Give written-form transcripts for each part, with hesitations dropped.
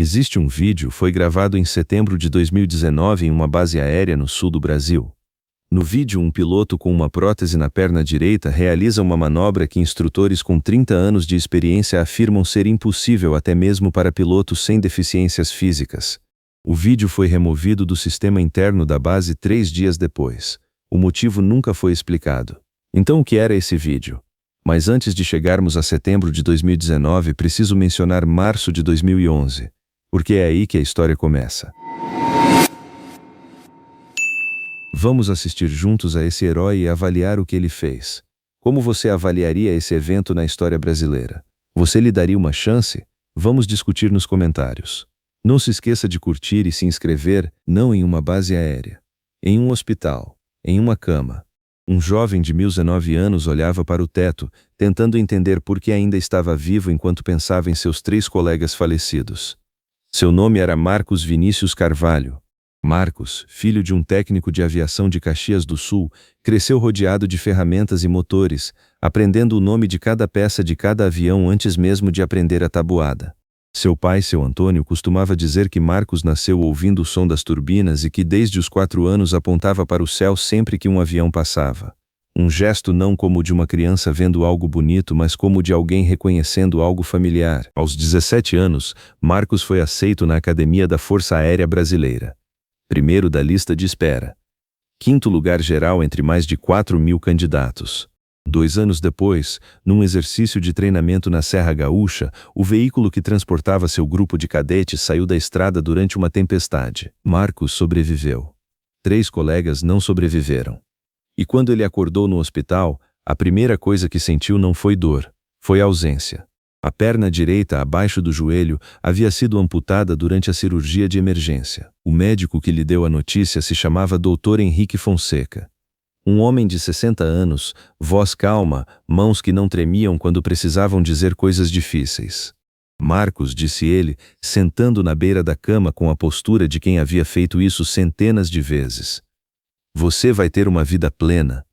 Existe um vídeo, foi gravado em setembro de 2019 em uma base aérea no sul do Brasil. No vídeo, um piloto com uma prótese na perna direita realiza uma manobra que instrutores com 30 anos de experiência afirmam ser impossível até mesmo para pilotos sem deficiências físicas. O vídeo foi removido do sistema interno da base 3 dias depois. O motivo nunca foi explicado. Então, o que era esse vídeo? Mas antes de chegarmos a setembro de 2019, preciso mencionar março de 2011, porque é aí que a história começa. Vamos assistir juntos a esse herói e avaliar o que ele fez. Como você avaliaria esse evento na história brasileira? Você lhe daria uma chance? Vamos discutir nos comentários. Não se esqueça de curtir e se inscrever, não em uma base aérea, em um hospital, em uma cama. Um jovem de 19 anos olhava para o teto, tentando entender por que ainda estava vivo enquanto pensava em seus 3 colegas falecidos. Seu nome era Marcos Vinícius Carvalho. Marcos, filho de um técnico de aviação de Caxias do Sul, cresceu rodeado de ferramentas e motores, aprendendo o nome de cada peça de cada avião antes mesmo de aprender a tabuada. Seu pai, seu Antônio, costumava dizer que Marcos nasceu ouvindo o som das turbinas e que desde os 4 anos apontava para o céu sempre que um avião passava. Um gesto não como o de uma criança vendo algo bonito, mas como o de alguém reconhecendo algo familiar. Aos 17 anos, Marcos foi aceito na Academia da Força Aérea Brasileira. Primeiro da lista de espera. 5º lugar geral entre mais de 4.000 candidatos. 2 anos depois, num exercício de treinamento na Serra Gaúcha, o veículo que transportava seu grupo de cadetes saiu da estrada durante uma tempestade. Marcos sobreviveu. 3 colegas não sobreviveram. E quando ele acordou no hospital, a primeira coisa que sentiu não foi dor, foi ausência. A perna direita, abaixo do joelho, havia sido amputada durante a cirurgia de emergência. O médico que lhe deu a notícia se chamava Dr. Henrique Fonseca. Um homem de 60 anos, voz calma, mãos que não tremiam quando precisavam dizer coisas difíceis. Marcos, disse ele, sentando na beira da cama com a postura de quem havia feito isso centenas de vezes. Você vai ter uma vida plena.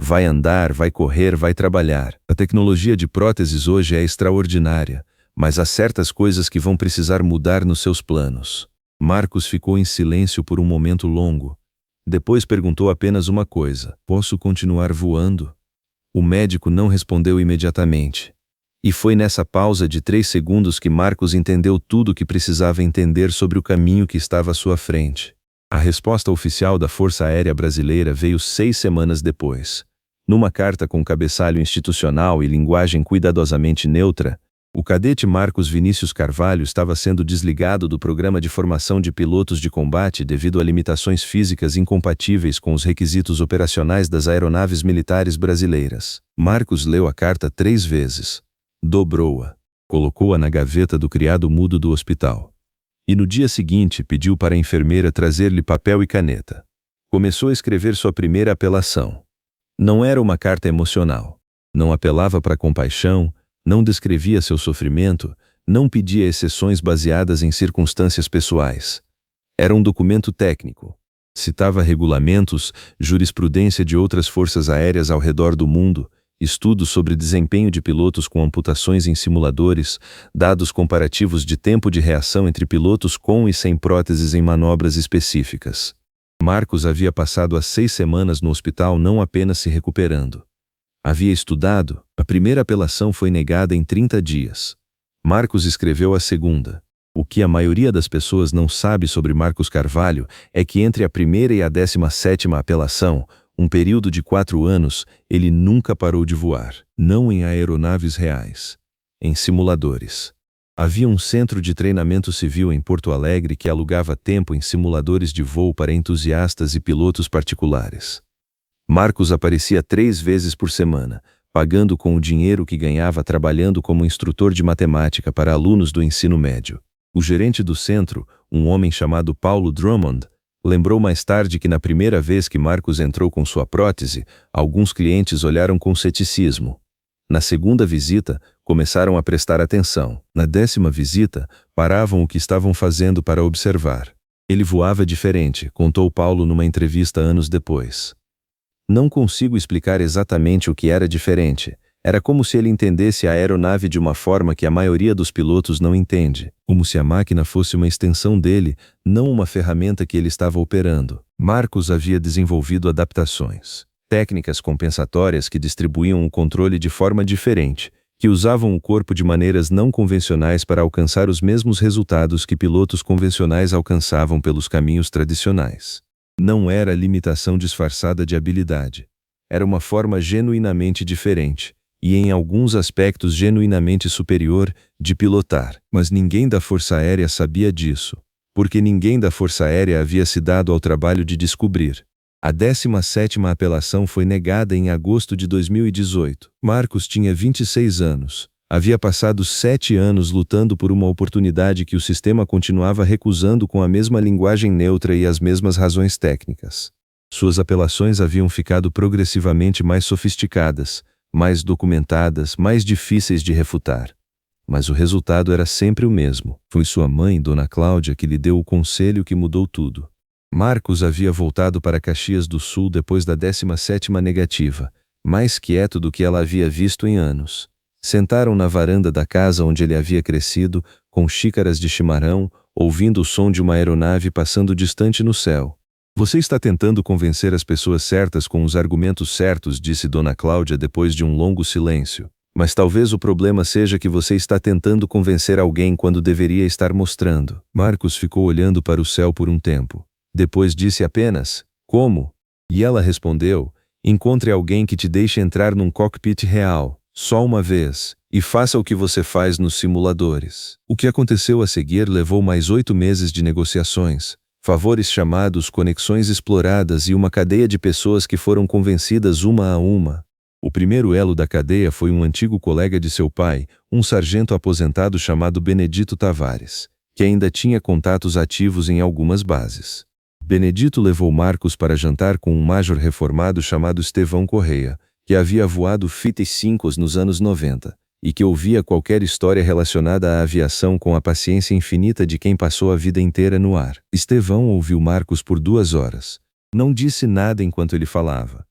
Vai andar, vai correr, vai trabalhar. A tecnologia de próteses hoje é extraordinária, mas há certas coisas que vão precisar mudar nos seus planos. Marcos ficou em silêncio por um momento longo. Depois perguntou apenas uma coisa: posso continuar voando? O médico não respondeu imediatamente. E foi nessa pausa de 3 segundos que Marcos entendeu tudo o que precisava entender sobre o caminho que estava à sua frente. A resposta oficial da Força Aérea Brasileira veio 6 semanas depois. Numa carta com cabeçalho institucional e linguagem cuidadosamente neutra, o cadete Marcos Vinícius Carvalho estava sendo desligado do programa de formação de pilotos de combate devido a limitações físicas incompatíveis com os requisitos operacionais das aeronaves militares brasileiras. Marcos leu a carta 3 vezes. Dobrou-a. Colocou-a na gaveta do criado mudo do hospital. E no dia seguinte pediu para a enfermeira trazer-lhe papel e caneta. Começou a escrever sua primeira apelação. Não era uma carta emocional. Não apelava para compaixão, não descrevia seu sofrimento, não pedia exceções baseadas em circunstâncias pessoais. Era um documento técnico. Citava regulamentos, jurisprudência de outras forças aéreas ao redor do mundo, estudos sobre desempenho de pilotos com amputações em simuladores, dados comparativos de tempo de reação entre pilotos com e sem próteses em manobras específicas. Marcos havia passado as 6 semanas no hospital não apenas se recuperando. Havia estudado, a primeira apelação foi negada em 30 dias. Marcos escreveu a segunda. O que a maioria das pessoas não sabe sobre Marcos Carvalho é que entre a primeira e a 17ª apelação, um período de 4 anos, ele nunca parou de voar. Não em aeronaves reais. Em simuladores. Havia um centro de treinamento civil em Porto Alegre que alugava tempo em simuladores de voo para entusiastas e pilotos particulares. Marcos aparecia 3 vezes por semana, pagando com o dinheiro que ganhava trabalhando como instrutor de matemática para alunos do ensino médio. O gerente do centro, um homem chamado Paulo Drummond, lembrou mais tarde que na primeira vez que Marcos entrou com sua prótese, alguns clientes olharam com ceticismo. Na segunda visita, começaram a prestar atenção. Na 10ª visita, paravam o que estavam fazendo para observar. Ele voava diferente, contou Paulo numa entrevista anos depois. Não consigo explicar exatamente o que era diferente. Era como se ele entendesse a aeronave de uma forma que a maioria dos pilotos não entende, como se a máquina fosse uma extensão dele, não uma ferramenta que ele estava operando. Marcos havia desenvolvido adaptações, técnicas compensatórias que distribuíam o controle de forma diferente, que usavam o corpo de maneiras não convencionais para alcançar os mesmos resultados que pilotos convencionais alcançavam pelos caminhos tradicionais. Não era limitação disfarçada de habilidade. Era uma forma genuinamente diferente, e em alguns aspectos genuinamente superior, de pilotar. Mas ninguém da Força Aérea sabia disso, porque ninguém da Força Aérea havia se dado ao trabalho de descobrir. A 17ª apelação foi negada em agosto de 2018. Marcos tinha 26 anos. Havia passado 7 anos lutando por uma oportunidade que o sistema continuava recusando com a mesma linguagem neutra e as mesmas razões técnicas. Suas apelações haviam ficado progressivamente mais sofisticadas, mais documentadas, mais difíceis de refutar. Mas o resultado era sempre o mesmo. Foi sua mãe, Dona Cláudia, que lhe deu o conselho que mudou tudo. Marcos havia voltado para Caxias do Sul depois da 17ª negativa, mais quieto do que ela havia visto em anos. Sentaram na varanda da casa onde ele havia crescido, com xícaras de chimarrão, ouvindo o som de uma aeronave passando distante no céu. Você está tentando convencer as pessoas certas com os argumentos certos, disse Dona Cláudia depois de um longo silêncio. Mas talvez o problema seja que você está tentando convencer alguém quando deveria estar mostrando. Marcos ficou olhando para o céu por um tempo. Depois disse apenas, como? E ela respondeu, encontre alguém que te deixe entrar num cockpit real, só uma vez, e faça o que você faz nos simuladores. O que aconteceu a seguir levou mais 8 meses de negociações, favores chamados, conexões exploradas e uma cadeia de pessoas que foram convencidas uma a uma. O primeiro elo da cadeia foi um antigo colega de seu pai, um sargento aposentado chamado Benedito Tavares, que ainda tinha contatos ativos em algumas bases. Benedito levou Marcos para jantar com um major reformado chamado Estevão Correia, que havia voado FIT-5 nos anos 90, e que ouvia qualquer história relacionada à aviação com a paciência infinita de quem passou a vida inteira no ar. Estevão ouviu Marcos por 2 horas. Não disse nada enquanto ele falava.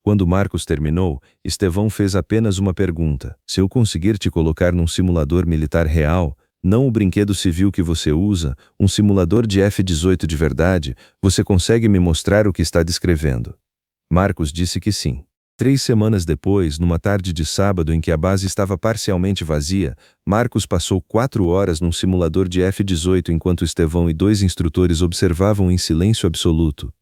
Quando Marcos terminou, Estevão fez apenas uma pergunta. Se eu conseguir te colocar num simulador militar real, não o brinquedo civil que você usa, um simulador de F-18 de verdade, você consegue me mostrar o que está descrevendo? Marcos disse que sim. 3 semanas depois, numa tarde de sábado em que a base estava parcialmente vazia, Marcos passou 4 horas num simulador de F-18 enquanto Estevão e 2 instrutores observavam em silêncio absoluto.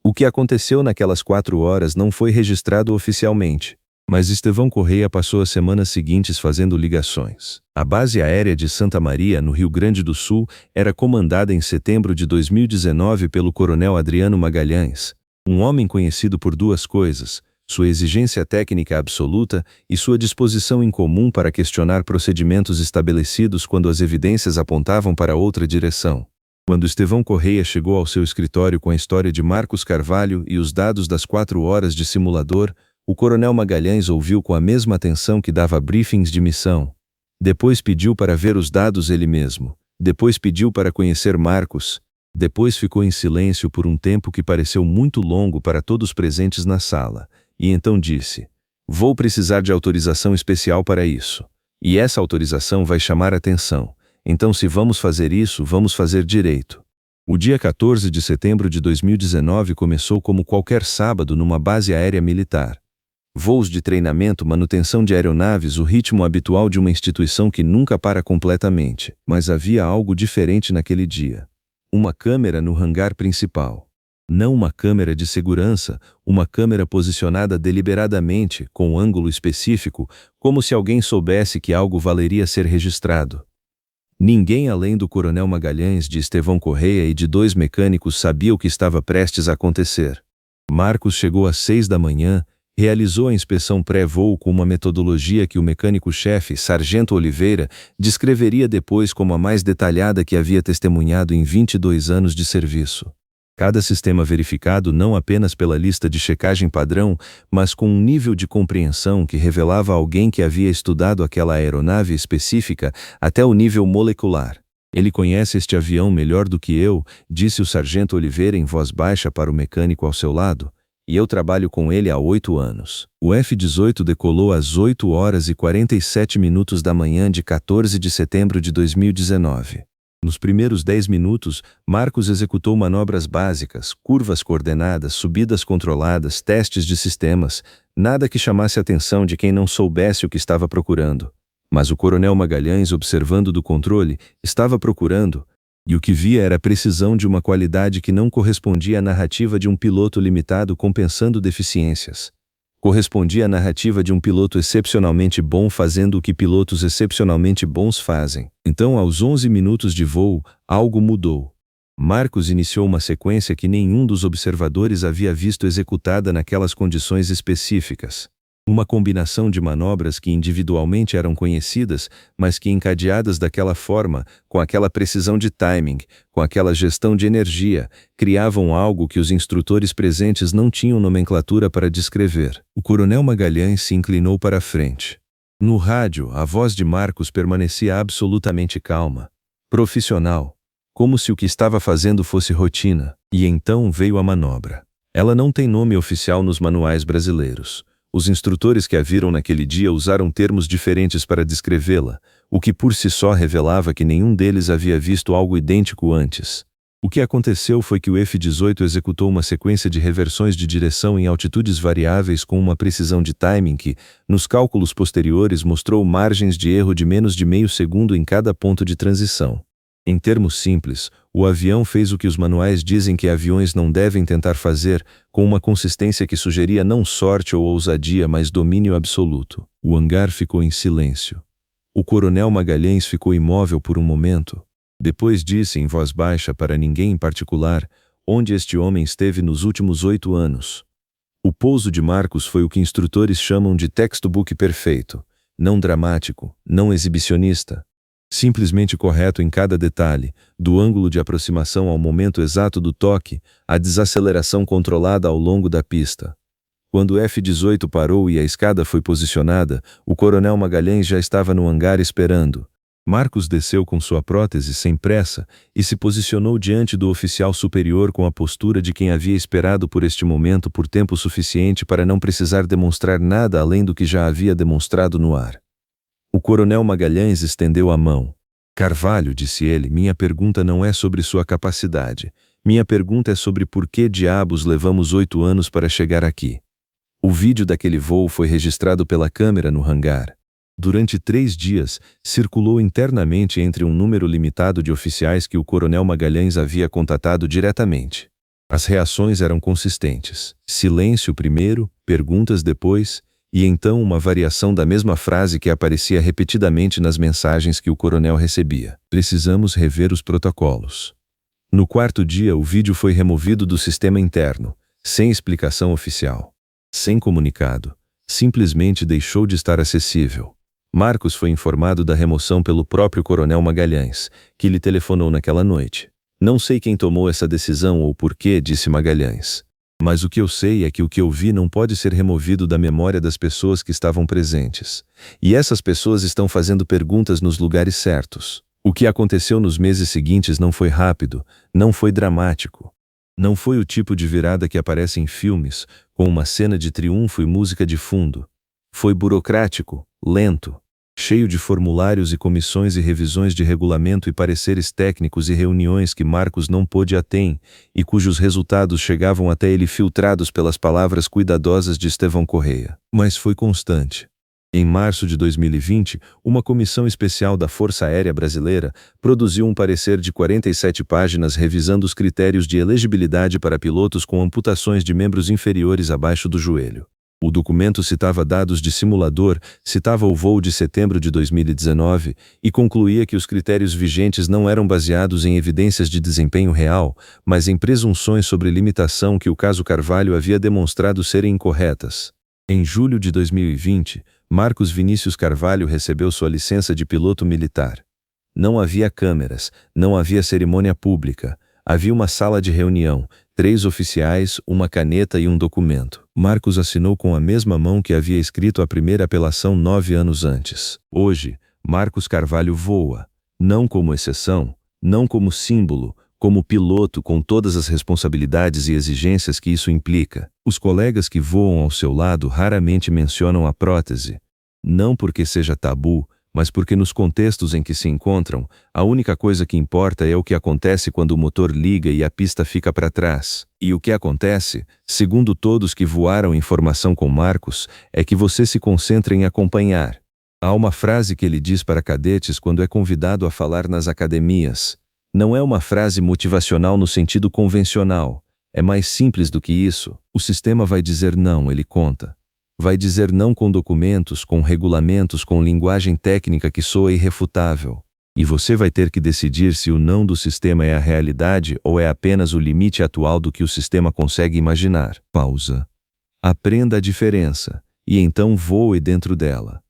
O que aconteceu naquelas 4 horas não foi registrado oficialmente, mas Estevão Correia passou as semanas seguintes fazendo ligações. A base aérea de Santa Maria, no Rio Grande do Sul, era comandada em setembro de 2019 pelo coronel Adriano Magalhães, um homem conhecido por 2 coisas: sua exigência técnica absoluta e sua disposição incomum para questionar procedimentos estabelecidos quando as evidências apontavam para outra direção. Quando Estevão Correia chegou ao seu escritório com a história de Marcos Carvalho e os dados das 4 horas de simulador, o coronel Magalhães ouviu com a mesma atenção que dava briefings de missão. Depois pediu para ver os dados ele mesmo. Depois pediu para conhecer Marcos. Depois ficou em silêncio por um tempo que pareceu muito longo para todos presentes na sala. E então disse: vou precisar de autorização especial para isso. E essa autorização vai chamar atenção. Então, se vamos fazer isso, vamos fazer direito. O dia 14 de setembro de 2019 começou como qualquer sábado numa base aérea militar. Voos de treinamento, manutenção de aeronaves, o ritmo habitual de uma instituição que nunca para completamente. Mas havia algo diferente naquele dia. Uma câmera no hangar principal. Não uma câmera de segurança, uma câmera posicionada deliberadamente, com ângulo específico, como se alguém soubesse que algo valeria ser registrado. Ninguém além do coronel Magalhães, de Estevão Correia e de 2 mecânicos sabia o que estava prestes a acontecer. Marcos chegou às 6 da manhã, realizou a inspeção pré-voo com uma metodologia que o mecânico-chefe, Sargento Oliveira, descreveria depois como a mais detalhada que havia testemunhado em 22 anos de serviço. Cada sistema verificado não apenas pela lista de checagem padrão, mas com um nível de compreensão que revelava alguém que havia estudado aquela aeronave específica até o nível molecular. Ele conhece este avião melhor do que eu, disse o sargento Oliveira em voz baixa para o mecânico ao seu lado. e eu trabalho com ele há 8 anos. O F-18 decolou às 8 horas e 47 minutos da manhã de 14 de setembro de 2019. Nos primeiros 10 minutos, Marcos executou manobras básicas, curvas coordenadas, subidas controladas, testes de sistemas, nada que chamasse a atenção de quem não soubesse o que estava procurando. Mas o coronel Magalhães, observando do controle, estava procurando, e o que via era a precisão de uma qualidade que não correspondia à narrativa de um piloto limitado compensando deficiências. Correspondia à narrativa de um piloto excepcionalmente bom fazendo o que pilotos excepcionalmente bons fazem. Então, aos 11 minutos de voo, algo mudou. Marcos iniciou uma sequência que nenhum dos observadores havia visto executada naquelas condições específicas. Uma combinação de manobras que individualmente eram conhecidas, mas que encadeadas daquela forma, com aquela precisão de timing, com aquela gestão de energia, criavam algo que os instrutores presentes não tinham nomenclatura para descrever. O coronel Magalhães se inclinou para a frente. No rádio, a voz de Marcos permanecia absolutamente calma, profissional, como se o que estava fazendo fosse rotina. E então veio a manobra. Ela não tem nome oficial nos manuais brasileiros. Os instrutores que a viram naquele dia usaram termos diferentes para descrevê-la, o que por si só revelava que nenhum deles havia visto algo idêntico antes. O que aconteceu foi que o F-18 executou uma sequência de reversões de direção em altitudes variáveis com uma precisão de timing que, nos cálculos posteriores, mostrou margens de erro de menos de meio segundo em cada ponto de transição. Em termos simples, o avião fez o que os manuais dizem que aviões não devem tentar fazer, com uma consistência que sugeria não sorte ou ousadia, mas domínio absoluto. O hangar ficou em silêncio. O coronel Magalhães ficou imóvel por um momento. Depois disse em voz baixa para ninguém em particular, onde este homem esteve nos últimos 8 anos. O pouso de Marcos foi o que instrutores chamam de textbook perfeito, não dramático, não exibicionista. Simplesmente correto em cada detalhe, do ângulo de aproximação ao momento exato do toque, à desaceleração controlada ao longo da pista. Quando o F-18 parou e a escada foi posicionada, o coronel Magalhães já estava no hangar esperando. Marcos desceu com sua prótese sem pressa e se posicionou diante do oficial superior com a postura de quem havia esperado por este momento por tempo suficiente para não precisar demonstrar nada além do que já havia demonstrado no ar. O coronel Magalhães estendeu a mão. Carvalho, disse ele, minha pergunta não é sobre sua capacidade. Minha pergunta é sobre por que diabos levamos 8 anos para chegar aqui. O vídeo daquele voo foi registrado pela câmera no hangar. Durante 3 dias, circulou internamente entre um número limitado de oficiais que o coronel Magalhães havia contatado diretamente. As reações eram consistentes. Silêncio primeiro, perguntas depois, e então uma variação da mesma frase que aparecia repetidamente nas mensagens que o coronel recebia. Precisamos rever os protocolos. No 4º dia, o vídeo foi removido do sistema interno, sem explicação oficial. Sem comunicado. Simplesmente deixou de estar acessível. Marcos foi informado da remoção pelo próprio coronel Magalhães, que lhe telefonou naquela noite. Não sei quem tomou essa decisão ou por quê, disse Magalhães. Mas o que eu sei é que o que eu vi não pode ser removido da memória das pessoas que estavam presentes. E essas pessoas estão fazendo perguntas nos lugares certos. O que aconteceu nos meses seguintes não foi rápido, não foi dramático. Não foi o tipo de virada que aparece em filmes, com uma cena de triunfo e música de fundo. Foi burocrático, lento, cheio de formulários e comissões e revisões de regulamento e pareceres técnicos e reuniões que Marcos não pôde atém, e cujos resultados chegavam até ele filtrados pelas palavras cuidadosas de Estevão Correia. Mas foi constante. Em março de 2020, uma comissão especial da Força Aérea Brasileira produziu um parecer de 47 páginas revisando os critérios de elegibilidade para pilotos com amputações de membros inferiores abaixo do joelho. O documento citava dados de simulador, citava o voo de setembro de 2019 e concluía que os critérios vigentes não eram baseados em evidências de desempenho real, mas em presunções sobre limitação que o caso Carvalho havia demonstrado serem incorretas. Em julho de 2020, Marcos Vinícius Carvalho recebeu sua licença de piloto militar. Não havia câmeras, não havia cerimônia pública. Havia uma sala de reunião, 3 oficiais, uma caneta e um documento. Marcos assinou com a mesma mão que havia escrito a primeira apelação 9 anos antes. Hoje, Marcos Carvalho voa, não como exceção, não como símbolo, como piloto com todas as responsabilidades e exigências que isso implica. Os colegas que voam ao seu lado raramente mencionam a prótese. Não porque seja tabu, mas porque nos contextos em que se encontram, a única coisa que importa é o que acontece quando o motor liga e a pista fica para trás. E o que acontece, segundo todos que voaram em formação com Marcos, é que você se concentra em acompanhar. Há uma frase que ele diz para cadetes quando é convidado a falar nas academias. Não é uma frase motivacional no sentido convencional. É mais simples do que isso. O sistema vai dizer não, ele conta. Vai dizer não com documentos, com regulamentos, com linguagem técnica que soa irrefutável. E você vai ter que decidir se o não do sistema é a realidade ou é apenas o limite atual do que o sistema consegue imaginar. Pausa. Aprenda a diferença, e então voe dentro dela.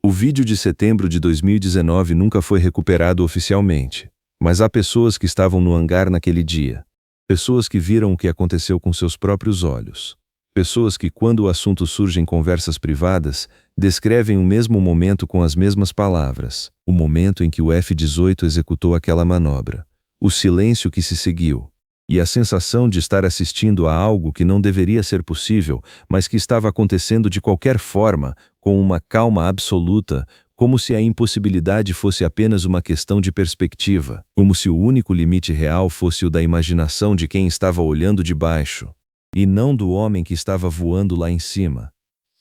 O vídeo de setembro de 2019 nunca foi recuperado oficialmente, mas há pessoas que estavam no hangar naquele dia. Pessoas que viram o que aconteceu com seus próprios olhos. Pessoas que, quando o assunto surge em conversas privadas, descrevem o mesmo momento com as mesmas palavras. O momento em que o F-18 executou aquela manobra. O silêncio que se seguiu. E a sensação de estar assistindo a algo que não deveria ser possível, mas que estava acontecendo de qualquer forma, com uma calma absoluta, como se a impossibilidade fosse apenas uma questão de perspectiva, como se o único limite real fosse o da imaginação de quem estava olhando de baixo. E não do homem que estava voando lá em cima.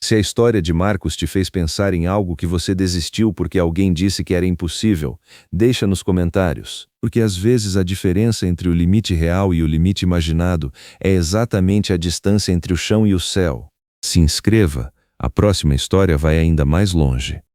Se a história de Marcos te fez pensar em algo que você desistiu porque alguém disse que era impossível, deixa nos comentários, porque às vezes a diferença entre o limite real e o limite imaginado é exatamente a distância entre o chão e o céu. Se inscreva, a próxima história vai ainda mais longe.